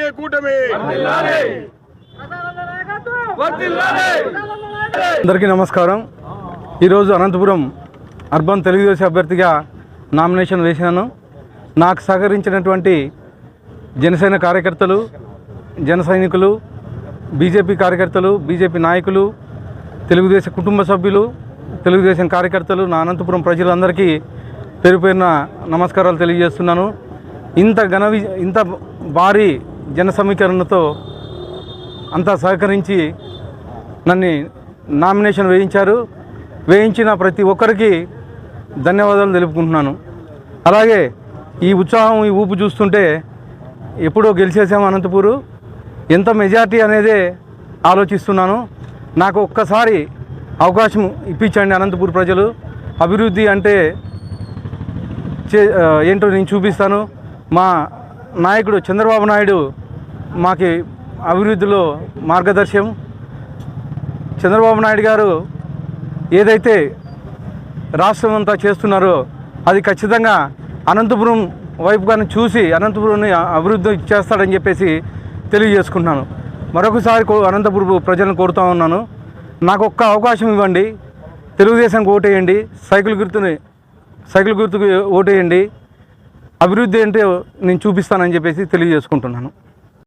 NDA కూటమి. అందరికీ నమస్కారం. ఈరోజు అనంతపురం అర్బన్ తెలుగుదేశం అభ్యర్థిగా నామినేషన్ వేసినాను. నాకు సహకరించినటువంటి జనసేన కార్యకర్తలు, జన సైనికులు, బీజేపీ కార్యకర్తలు, బీజేపీ నాయకులు, తెలుగుదేశం కుటుంబ సభ్యులు, తెలుగుదేశం కార్యకర్తలు, నా అనంతపురం ప్రజలందరికీ పేరు పేరున నమస్కారాలు తెలియజేస్తున్నాను. ఇంత భారీ జన సమీకరణతో అంతా సహకరించి నన్ను నామినేషన్ వేయించిన ప్రతి ఒక్కరికి ధన్యవాదాలు తెలుపుకుంటున్నాను. అలాగే ఈ ఉత్సాహం, ఈ ఊపు చూస్తుంటే ఎప్పుడో గెలిచేసాము అనంతపూరు, ఎంత మెజార్టీ అనేదే ఆలోచిస్తున్నాను. నాకు ఒక్కసారి అవకాశం ఇప్పించండి అనంతపూర్ ప్రజలు. అభివృద్ధి అంటే ఏంటో నేను చూపిస్తాను. మా నాయకుడు చంద్రబాబు నాయుడు మాకి అభివృద్ధిలో మార్గదర్శనం. చంద్రబాబు నాయుడు గారు ఏదైతే రాష్ట్రం అంతా చేస్తున్నారో అది ఖచ్చితంగా అనంతపురం వైపుగానే చూసి అనంతపురాన్ని అభివృద్ధి చేస్తాడని చెప్పేసి తెలియజేసుకుంటున్నాను. మరొకసారి అనంతపురం ప్రజలను కోరుతూ ఉన్నాను, నాకు ఒక్క అవకాశం ఇవ్వండి, తెలుగుదేశంకి ఓటేయండి, సైకిల్ గుర్తుకు ఓటేయండి, అభివృద్ధి ఏంటో నేను చూపిస్తానని చెప్పేసి తెలియజేసుకుంటున్నాను.